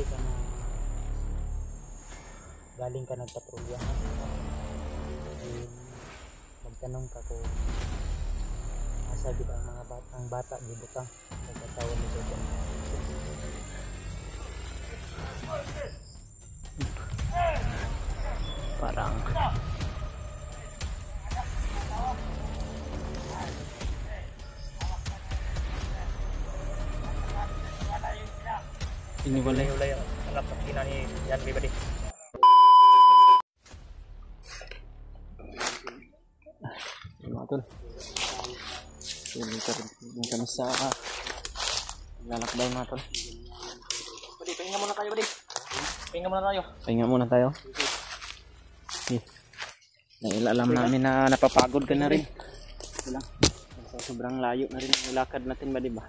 sakali ka na galing ka nagpatrolyahan, magtanong ka kung asa gid ang mga bata gibutang sa katawan ni Jojo. Parang ini boleh Ulay ang hanap ng kina ni Yan Bibadi. mga tol. Yung kami sa lalakbay mga tol. Badi, pahinga muna kayo, Badi. Pahinga muna tayo. Pahinga muna tayo. Okay. Nailalam namin na napapagod ka na rin. Wala. Sobrang layo na rin ang nilakad natin ba, diba?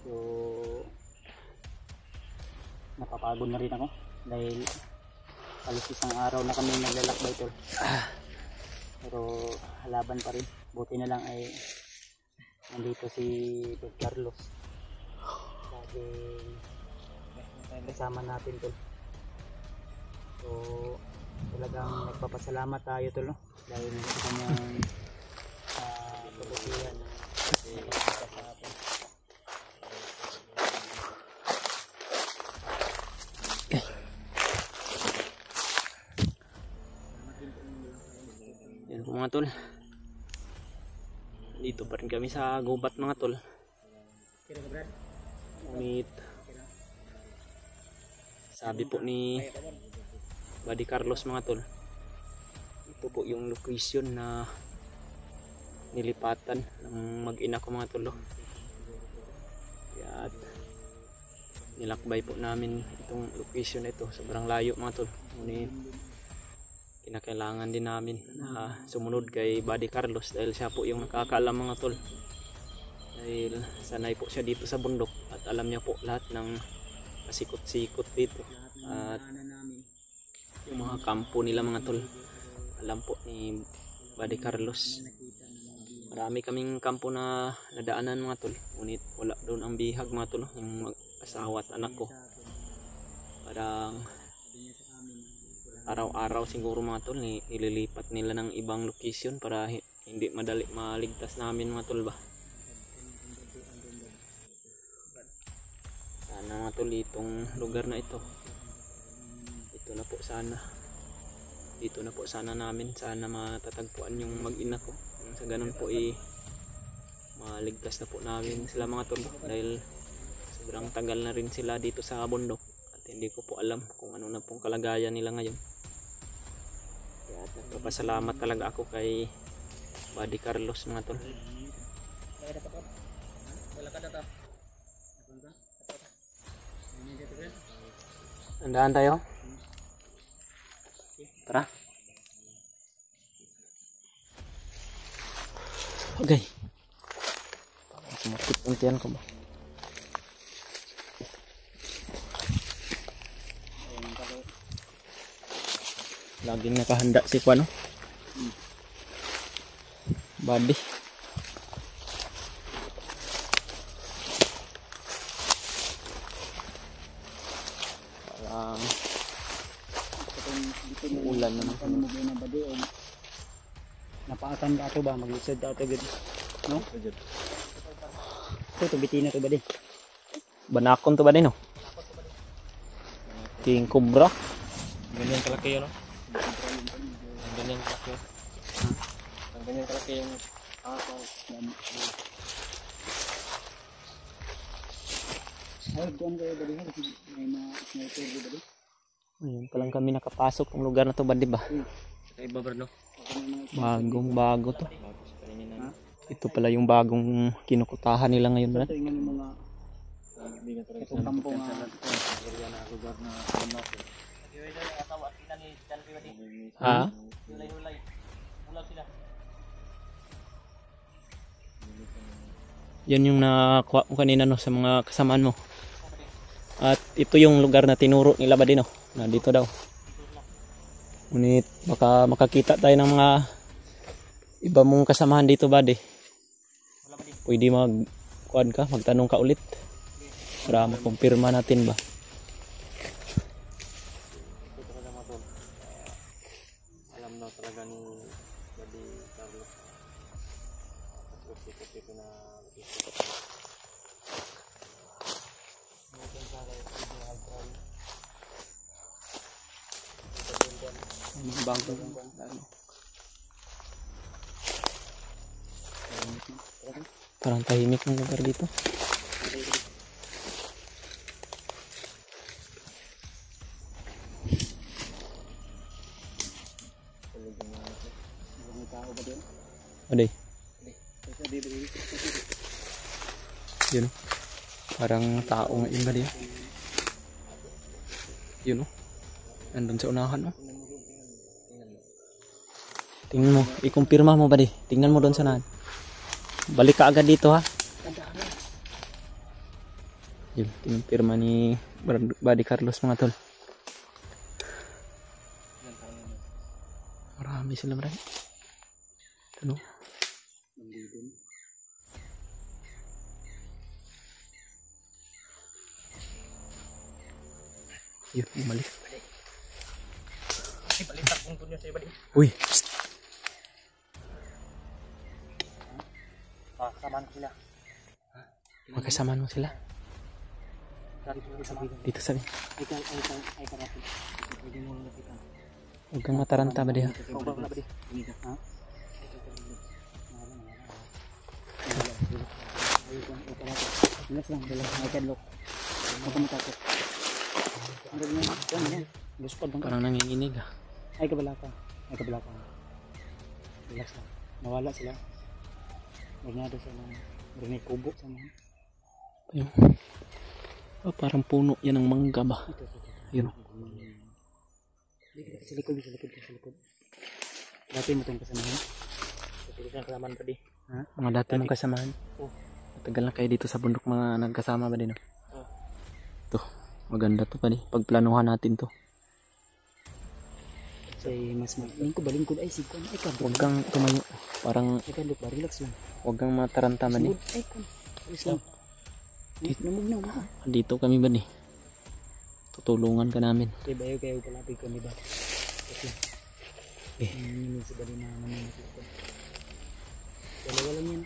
So, napapagod na rin ako dahil halos isang araw na kami naglalakbay, tol. Pero halaban pa rin. Buti na lang ay nandito si Don Carlos. Sabi kasama natin, tol. So talagang nagpapasalamat tayo, tol, no? Dahil sa kanyang kabutihan sa atin. Yan po mga tol. Dito pa rin kami sa gubat mga tol. Ngunit sabi po ni Buddy Carlos mga tol, ito po yung location na nilipatan ng mag-ina ko mga tol. At nilakbay po namin itong location na ito. Sobrang layo mga tol. Ngunit kinakailangan din namin na sumunod kay Buddy Carlos dahil siya po yung nakakaalam mga tol. Dahil sanay po siya dito sa bundok at alam niya po lahat ng pasikot-sikot dito. At yung mga kampo nila mga tol, alam po ni Buddy Carlos. Marami kaming kampo na nadaanan mga tol. Ngunit wala doon ang bihag mga tol, yung mag-asawa at anak ko. Parang araw-araw siguro mga tol nililipat nila ng ibang location para hindi madali maligtas namin mga tol ba. Sana mga tol itong lugar na ito, dito na po sana namin, sana matatagpuan yung mag-ina ko. Sa ganun po maligtas na po namin sila mga tol dahil sobrang tagal na rin sila dito sa bundok at hindi ko po alam kung ano na pong kalagayan nila ngayon. Kaya nagpapasalamat talaga ako kay Buddy Carlos mga tol. Tandaan tayo. Tara. Okay. Sumakit ang tiyan ko ba? Laging nakahanda si Kuano. Buddy. Parang ulan naman. Napaakan ka ito ba? Mag-isod ka ito gud. No? Ito bitin na ito ba di? Banakon to ba din no? King Cobra. Ganyan kalaki yun, no? Ganyan kalaki. Ganyan kalaki yung ay, doon kayo ba di? May mga sniper ba di? Ayun pa lang kami nakapasok ng lugar na to ba, di ba? Sa iba bro, no? Bago to. Ito pala yung bagong kinukutahan nila ngayon, brad. Ito yung mga itong kampong lugar na Ha? Yan yung nakuha mo kanina no, sa mga kasamaan mo. At ito yung lugar na tinuro nila ba din no? Na dito daw. Ngunit baka makakita tayo ng mga iba mong kasamahan dito ba di? Pwede magtanong ka ulit para makumpirma natin ba. Bago. Ano. Parang tahimik ng lugar dito. Aday. Yun. Parang tao nga yung gadi. Yun o. Nandun sa unahan o. Tingnan mo. I-confirma mo ba di? Tingnan mo doon sa nahan. Balik ka agad dito ha. Yun. Pinirma ni Buddy Carlos mga tol. Marami sila marami. Ano? Yun, bumalik. Uy! Psst. Samaan ko sila. Magkasamaan mo sila. Dito sabi. Ay karapin. Pwede mo lapitan. Huwag kang mataranta ba diha? Ha? Relax lang, relax. Ay kadlok. Huwag kang matakot. Parang nanginginig ah. Ay kabala ka. Relax lang. Nawala sila. Bernado sa mga bernay kubo sa mga. Ayun. Oh, parang puno yan ng mangga ba? Yun. Sa likod. Dati mo itong kasamahan. Kasamahan pa di. Ha? Mga dati mong kasamahan. Matagal na kayo dito sa bundok mga nagkasama ba din? Ito. Maganda to pa di. Pagplanuhan natin to. Say mas balingkod ay sigkon ay kadlok. Huwag kang tumayo. Parang Ay kadlok ba relax lang. huwag kang mataranta ba di. Ay kan. Relax lang. Namog. Dito kami ba di? Tutulungan ka namin. Kay bayo kayo palapig ko ni ba. Okay. Hindi sa bali na naman ito. Dalawa lang yan.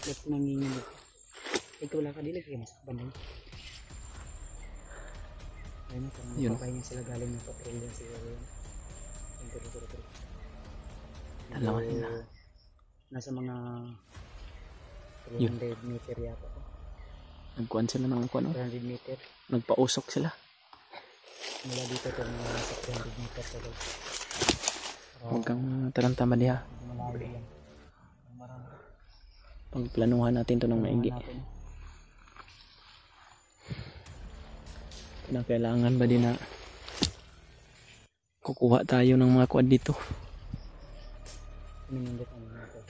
Ba't nanginginig? Ikaw wala ka dili kaya mas banay. Ayun, Yun. papahinga sila galing ng patrolya siguro yan. Pero. Dalawa sila. Nasa mga Yun. 300 meter yata. Nagkuhan sila ng kuhan. 300 meter. Nagpausok sila. Mula dito to mga sa 300 meter sa loob. Huwag kang mataranta ba diha. Malayo yan. Marami. Pagplanuhan natin to ng maigi. Kailangan ba din na kukuha tayo ng mga kuwan dito. Minindot ang mga ito.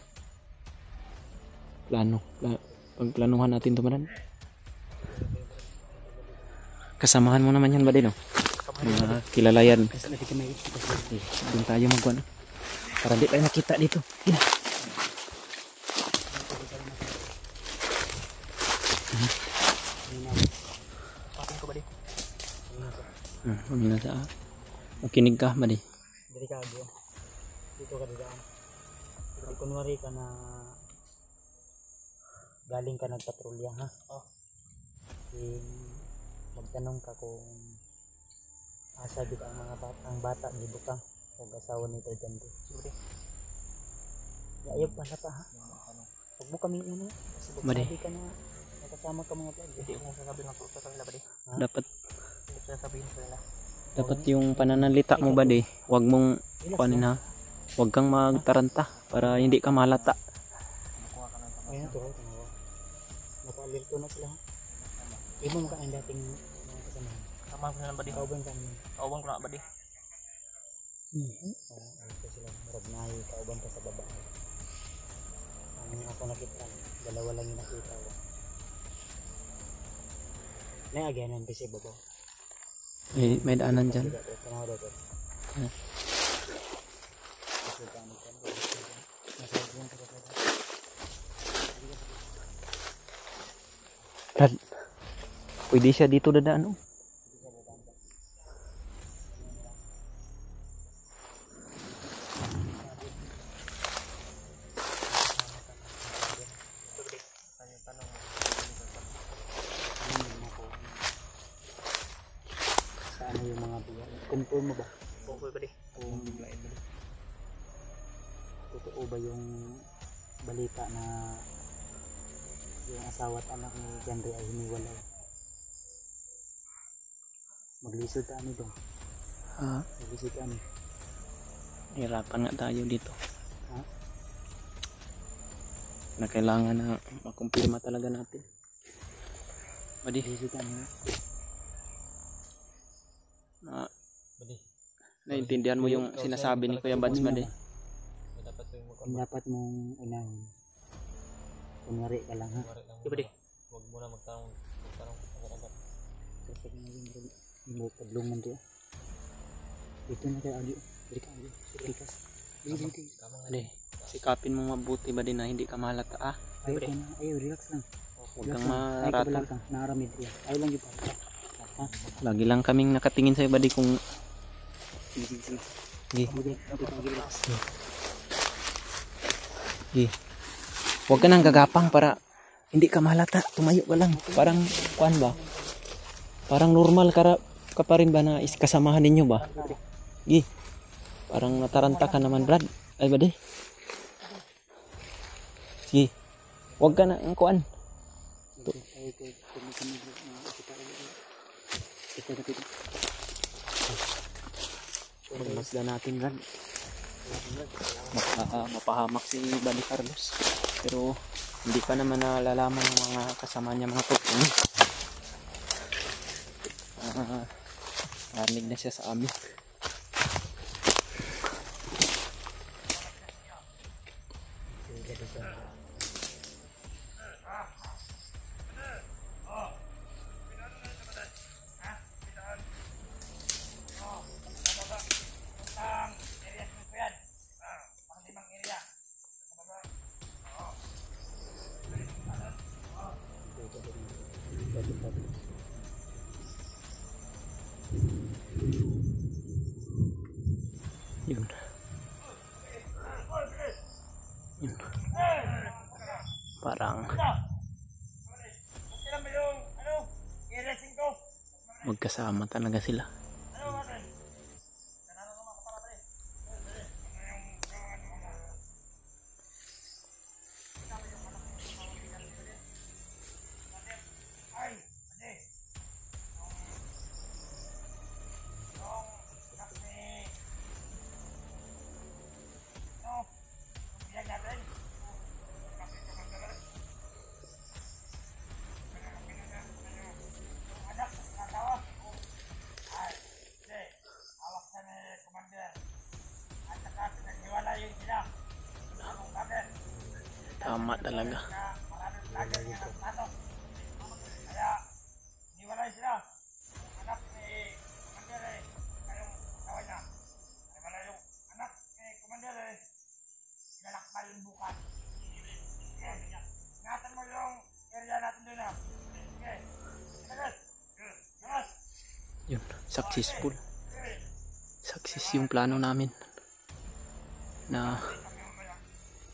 Pagplanuhan natin to man. Kasamahan mo naman yan ba din no? Mga kilala yan. Doon tayo magkuhan. Para di tayo nakita dito. Yan. Makinig ka ba di? Delikado. Dito ka didaan. Kasi kunwari ka na galing ka nagpatrolya ha? Magtanong ka kung asa di ba ang bata gibutang o asawa ni Tagando. Ayop pa ta ha? Huwag mo kami una. Kasi magsabi ka na nakasama ka mga vlog. Hindi mo sasabihin ng puso kanila ba di? Dapat Hindi ko sasabihin sa nila. dapat yung pananalita mo ba di? Huwag mong kuhanin ha. Huwag kang magtaranta para hindi ka malata. Ayun to. Naka-alerto na sila ha? Imo mo ka ang dating mga kasamahan. Kasama ko na ba di? Kauban kami. Kauban ko na ba di? Ito sila. Marag na kauban pa sa baba. Ang ako nakita. Dalawa lang yung nakita ko. Naagyanan pa siya babaw. May daanan dyan. Dad, pwede siya dito dadaan oh. Saan yung mga biya? Confirm mo ba? Okay ba di? Kung totoo ba yung balita na yung asawa at anak ni John Ray ay hiniwalay. Maglisod tayo dong. Ha? Maglisod tayo. Hirapan nga tayo dito. Ha? Na kailangan na makumpirma talaga natin. Badi. Maglisod tayo. Naintindihan mo yung sinasabi ni Kuya Bads, Badi? Dapat mong unahin. Kunwari ka lang ha. Diba di? Huwag muna magtanong agad-agad. Kasi yung mo padlungan dia. Dito na tayo audio. Dito ka audio. Dito. Dito. Badi, sikapin mo mabuti Badi na hindi ka malata ah. Ayaw ka na. Ayaw, relax lang. Huwag kang Ay, maratol. kabalag ka. Nakaramid dia. Ayaw lang yung pala. Ha? Lagi lang kaming nakatingin sa'yo Badi kung... Sige. Gi. Relax. Gi. Huwag ka nang gagapang para hindi ka malata. Tumayo ka lang. Parang kuan ba? Parang normal ka pa rin ba na kasamahan ninyo ba? Gi. Parang nataranta ka naman Brad. Ay Badi. Sige. Huwag ka na ang kuan. Masdan natin Brad. Mapahamak si Bali Carlos. Pero hindi pa naman nalalaman ng mga kasama niya mga tugtong. Narinig na siya sa amin. Yun. Yun. Parang magkasama talaga sila. Tama talaga. Yun, successful. Success yung plano namin na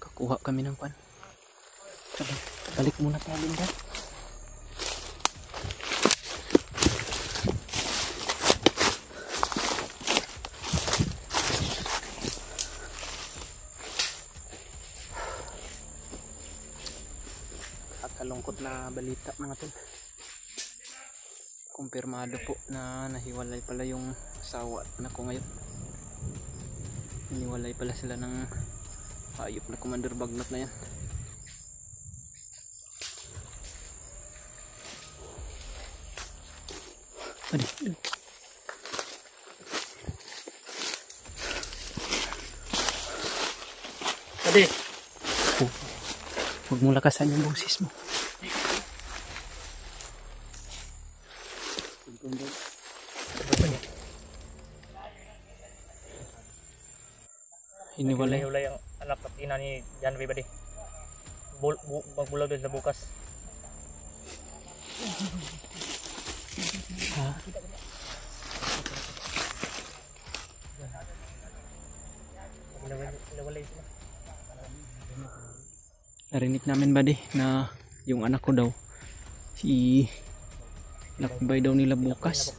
kakuha kami ng pan. Balik muna tayo Linda. Kakalungkot na balita mga tol. Kumpirmado po na nahiwalay pala yung asawa at anak ko ngayon. Hiniwalay pala sila ng hayop na Commander Bagnot na yan. Adi. Adi. Huwag mo lakasan yung boses mo. Hiniwalay ang anak at ina ni John Ray Badi. Magbulag din sa bukas. Ha? Narinig namin Badi na yung anak ko daw si lakbay daw nila bukas.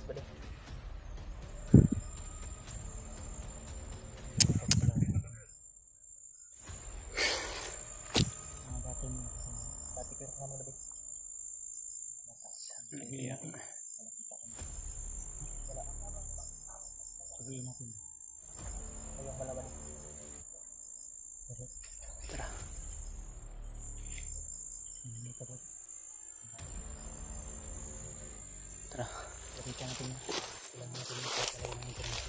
Sabihin natin. Ayun pala ba? Tara. Dito po. Tara. Sabihin natin. Kailangan natin yung pagkalaw ng information.